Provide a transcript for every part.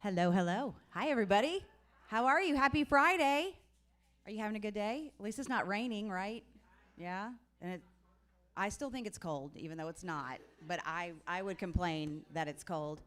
Hello, hello. Hi, everybody. How are you? Happy Friday. Are you having a good day? At least it's not raining, right? Yeah? And I still think it's cold, even though it's not. But I would complain that it's cold.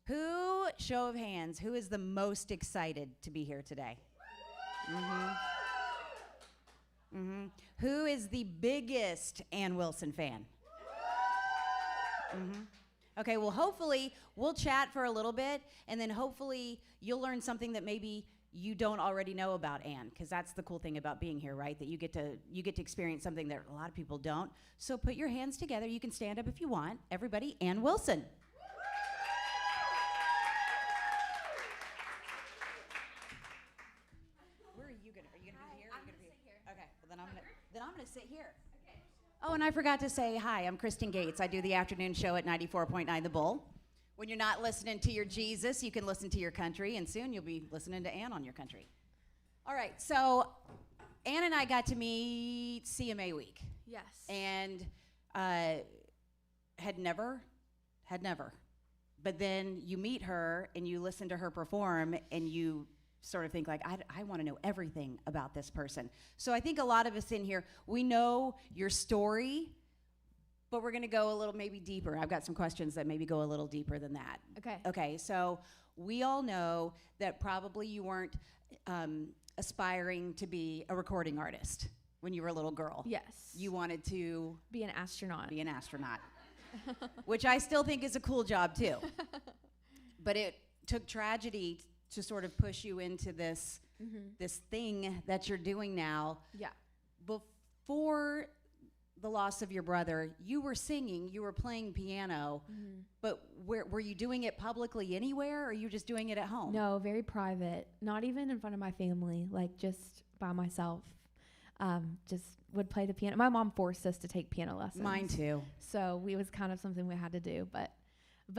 Show of hands, who is the most excited to be here today? Who is the biggest Ann Wilson fan? Okay, well, hopefully we'll chat for a little bit, and then hopefully you'll learn something that maybe you don't already know about Ann, because that's the cool thing about being here, right? That you get to experience something that a lot of people don't. So put your hands together. You can stand up if you want. Everybody, Ann Wilson. Where are you gonna? Are you gonna be here? I'm gonna sit here. Okay. Well, then I'm gonna sit here. Oh, and I forgot to say hi. I'm Kristen Gates. I do the afternoon show at 94.9 The Bull. When you're not listening to your Jesus, you can listen to your country, and soon you'll be listening to Ann on your country. All right, so Ann and I got to meet CMA week. Yes. And had never. But then you meet her, and you listen to her perform, and you sort of think like, I want to know everything about this person. So I think a lot of us in here, we know your story, but we're going to go a little maybe deeper. I've got some questions that maybe go a little deeper than that. Okay, so we all know that probably you weren't aspiring to be a recording artist when you were a little girl. Yes. You wanted to be an astronaut. Which I still think is a cool job too. But it took tragedy to sort of push you into this thing that you're doing now. Yeah. Before the loss of your brother, you were singing, you were playing piano, but were you doing it publicly anywhere, or are you just doing it at home? No, very private. Not even in front of my family, like just by myself. Just would play the piano. My mom forced us to take piano lessons. Mine too. So it was kind of something we had to do, but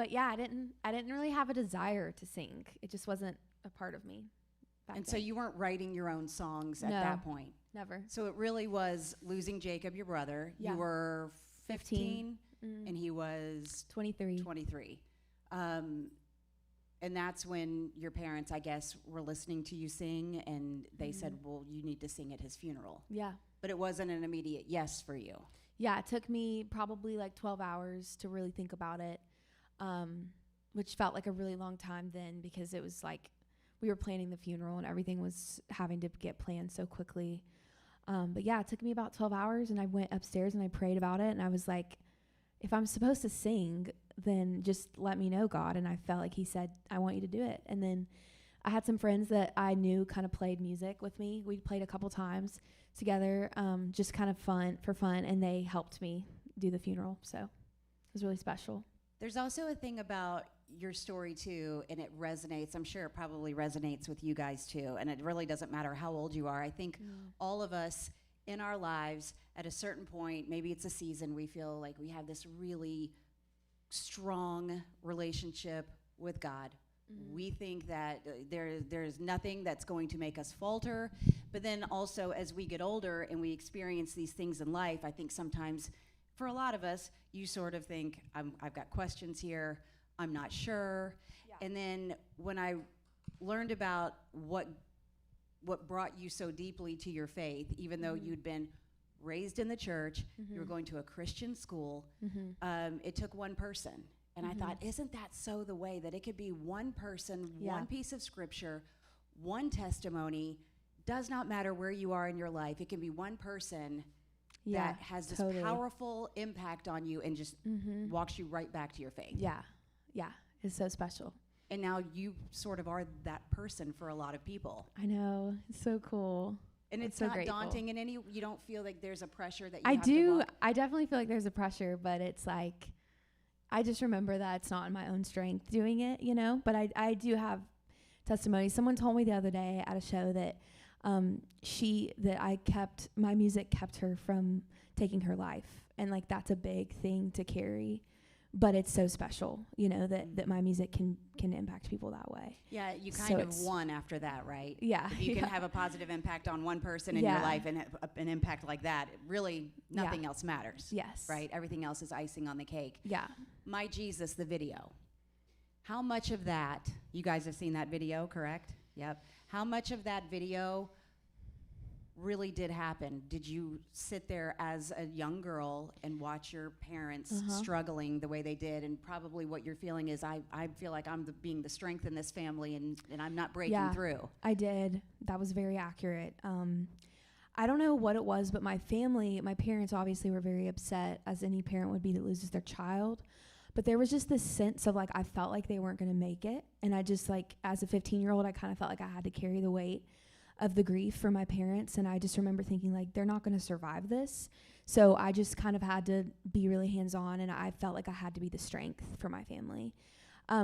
yeah, I didn't really have a desire to sing. It just wasn't a part of me back And then. so you weren't writing your own songs at No. that point? Never. So it really was losing Jacob, your brother. Yeah. You were 15, 15. and he was 23. 23. And that's when your parents, I guess, were listening to you sing, and they said, well, you need to sing at his funeral. Yeah. But it wasn't an immediate yes for you. Yeah, it took me probably like 12 hours to really think about it, which felt like a really long time then, because it was like we were planning the funeral and everything was having to get planned so quickly. But yeah, it took me about 12 hours, and I went upstairs and I prayed about it, and I was like, if I'm supposed to sing, then just let me know, God. And I felt like he said, I want you to do it. And then I had some friends that I knew kind of played music with me. We played a couple times together, just kind of fun, and they helped me do the funeral. So it was really special. There's also a thing about your story too, and it resonates. I'm sure it probably resonates with you guys too, and it really doesn't matter how old you are. I think all of us in our lives at a certain point, maybe it's a season, we feel like we have this really strong relationship with God. We think that there's nothing that's going to make us falter. But then also as we get older and we experience these things in life, I think sometimes for a lot of us, you sort of think, I've got questions here, I'm not sure. Yeah. And then when I learned about what brought you so deeply to your faith, even though you'd been raised in the church, you were going to a Christian school, it took one person. And I thought, isn't that so the way that it could be one person, one piece of scripture, one testimony, does not matter where you are in your life. It can be one person that has this powerful impact on you and just walks you right back to your faith. Yeah. Yeah. It's so special. And now you sort of are that person for a lot of people. I know. It's so cool. And it's so not grateful. daunting in any, you don't feel like there's a pressure that you I have do. to walk. I definitely feel like there's a pressure, but it's like, I just remember that it's not in my own strength doing it, you know, but I do have testimony. Someone told me the other day at a show that my music kept her from taking her life. And like, that's a big thing to carry, but it's so special, you know, that my music can impact people that way. Yeah, you kind of won after that, right? Yeah. If you can have a positive impact on one person in your life and an impact like that, really nothing else matters. Yes. Right? Everything else is icing on the cake. Yeah. My Jesus, the video. How much of that, you guys have seen that video, correct? Yep. How much of that video really did happen? Did you sit there as a young girl and watch your parents struggling the way they did? And probably what you're feeling is, I feel like I'm being the strength in this family, and I'm not breaking through. I did. That was very accurate. I don't know what it was, but my parents obviously were very upset, as any parent would be that loses their child. But there was just this sense of, like, I felt like they weren't going to make it. And I just, like, as a 15-year-old, I kind of felt like I had to carry the weight of the grief for my parents. And I just remember thinking, like, they're not going to survive this. So I just kind of had to be really hands-on, and I felt like I had to be the strength for my family,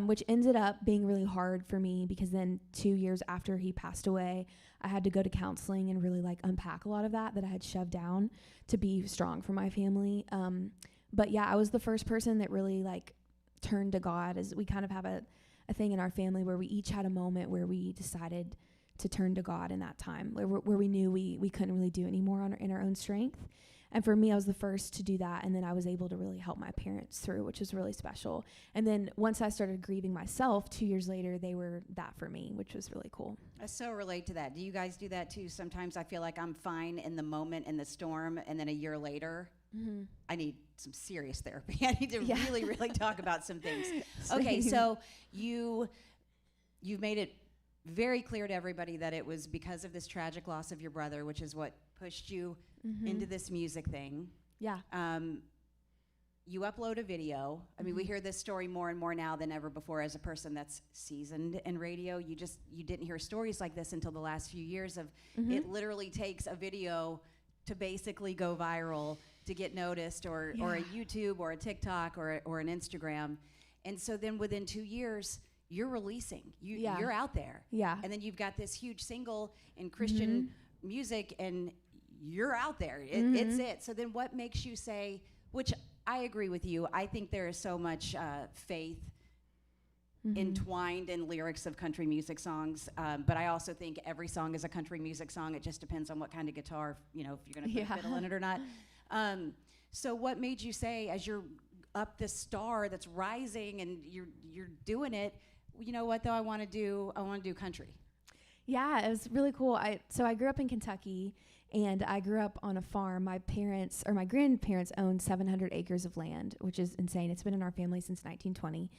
which ended up being really hard for me, because then 2 years after he passed away, I had to go to counseling and really, like, unpack a lot of that I had shoved down to be strong for my family. But yeah, I was the first person that really, like, turned to God. As we kind of have a thing in our family where we each had a moment where we decided to turn to God in that time, where we knew we couldn't really do anymore in our own strength. And for me, I was the first to do that, and then I was able to really help my parents through, which was really special. And then once I started grieving myself, 2 years later, they were that for me, which was really cool. I so relate to that. Do you guys do that too? Sometimes I feel like I'm fine in the moment, in the storm, and then a year later, I need some serious therapy. I need to really, really talk about some things. Okay, so you've made it very clear to everybody that it was because of this tragic loss of your brother, which is what pushed you into this music thing. Yeah. You upload a video. I mean, we hear this story more and more now than ever before. As a person that's seasoned in radio, you didn't hear stories like this until the last few years of it literally takes a video to basically go viral, to get noticed, or a YouTube or a TikTok or an Instagram. And so then within 2 years, you're releasing. You're out there. Yeah. And then you've got this huge single in Christian music, and you're out there. It's it. So then what makes you say, which I agree with you, I think there is so much faith entwined in lyrics of country music songs, but I also think every song is a country music song. It just depends on what kind of guitar, if you're going to put a fiddle in it or not. So what made you say, as you're up this star that's rising and you're doing it, you know what though, I want to do country? Yeah, it was really cool. So I grew up in Kentucky, and I grew up on a farm. My grandparents owned 700 acres of land, which is insane. It's been in our family since 1920.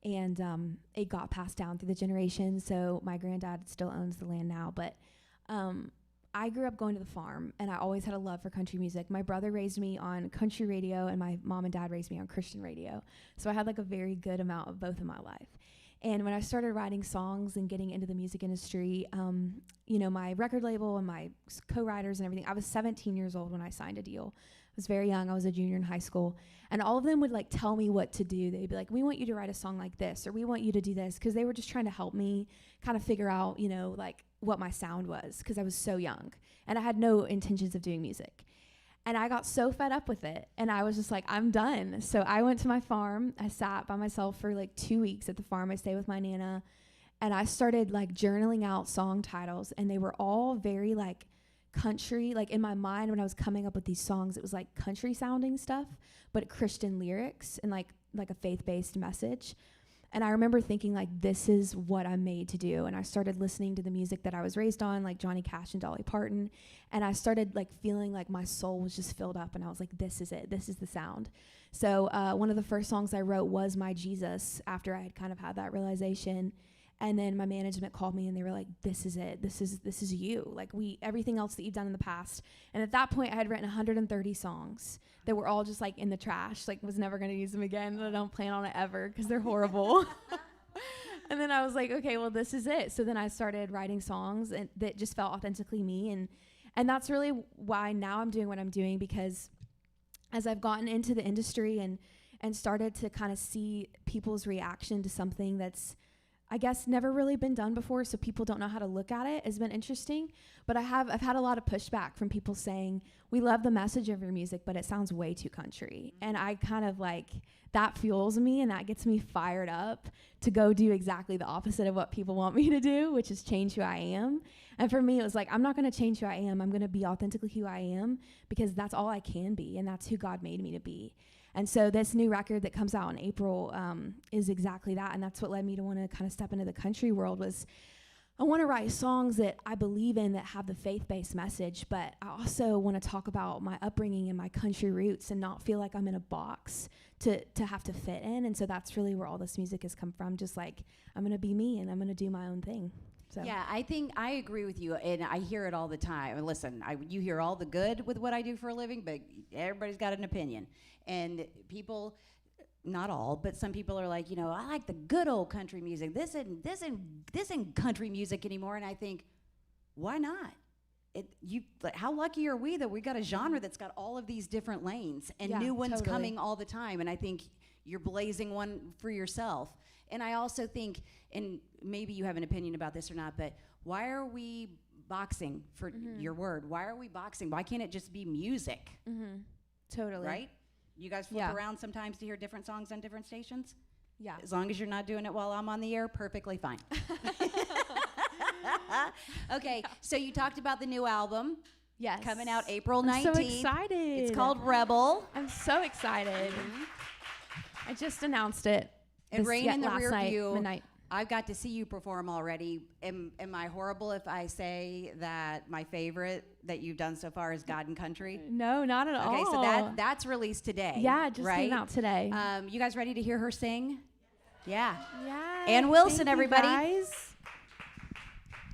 And it got passed down through the generations, so my granddad still owns the land now. But I grew up going to the farm, and I always had a love for country music. My brother raised me on country radio, and my mom and dad raised me on Christian radio. So I had, like, a very good amount of both in my life. And when I started writing songs and getting into the music industry, my record label and my co-writers and everything, I was 17 years old when I signed a deal. I was very young. I was a junior in high school. And all of them would, like, tell me what to do. They'd be like, we want you to write a song like this, or we want you to do this, because they were just trying to help me kind of figure out, like, what my sound was, because I was so young. And I had no intentions of doing music. And I got so fed up with it, and I was just like, I'm done. So I went to my farm. I sat by myself for, like, 2 weeks at the farm. I stayed with my Nana, and I started, like, journaling out song titles, and they were all very, like, country. Like, in my mind, when I was coming up with these songs, it was like country sounding stuff, but Christian lyrics and like a faith-based message. And I remember thinking, like, this is what I'm made to do. And I started listening to the music that I was raised on, like Johnny Cash and Dolly Parton. And I started, like, feeling like my soul was just filled up. And I was like, this is it. This is the sound. So one of the first songs I wrote was My Jesus, after I had kind of had that realization. And then my management called me, and they were like, this is it. This is you. Like, everything else that you've done in the past. And at that point, I had written 130 songs that were all just, like, in the trash. Like, was never going to use them again. And I don't plan on it ever, because they're horrible. And then I was like, okay, well, this is it. So then I started writing songs that just felt authentically me. And that's really why now I'm doing what I'm doing, because as I've gotten into the industry and started to kind of see people's reaction to something that's, I guess, never really been done before, so people don't know how to look at it, has been interesting. But I've had a lot of pushback from people saying, we love the message of your music, but it sounds way too country. And I kind of, like, that fuels me, and that gets me fired up to go do exactly the opposite of what people want me to do, which is change who I am. And for me, it was like, I'm not going to change who I am. I'm going to be authentically who I am, because that's all I can be, and that's who God made me to be. And so this new record that comes out in April is exactly that. And that's what led me to want to kind of step into the country world. Was I want to write songs that I believe in, that have the faith-based message, but I also want to talk about my upbringing and my country roots and not feel like I'm in a box to have to fit in. And so that's really where all this music has come from. Just like, I'm going to be me and I'm going to do my own thing. So. Yeah, I think I agree with you, and I hear it all the time. And listen, you hear all the good with what I do for a living, but everybody's got an opinion. And people, not all, but some people are like, I like the good old country music. This isn't country music anymore. And I think, why not? How lucky are we that we got a genre that's got all of these different lanes and new ones coming all the time? And I think you're blazing one for yourself. And I also think, and maybe you have an opinion about this or not, but why are we boxing, for your word? Why are we boxing? Why can't it just be music? Totally. Right? You guys flip around sometimes to hear different songs on different stations? Yeah. As long as you're not doing it while I'm on the air, perfectly fine. Okay, so you talked about the new album. Yes. Coming out April 19th. I'm so excited. It's called Rebel. I'm so excited. I just announced it. And Rain in the last Rear night, View. midnight. I've got to see you perform already. Am I horrible if I say that my favorite that you've done so far is God and Country? No, not at all. Okay, so that's released today. Yeah, it just right? came out today. You guys ready to hear her sing? Yeah. Yeah. Ann Wilson, thank you, everybody. guys.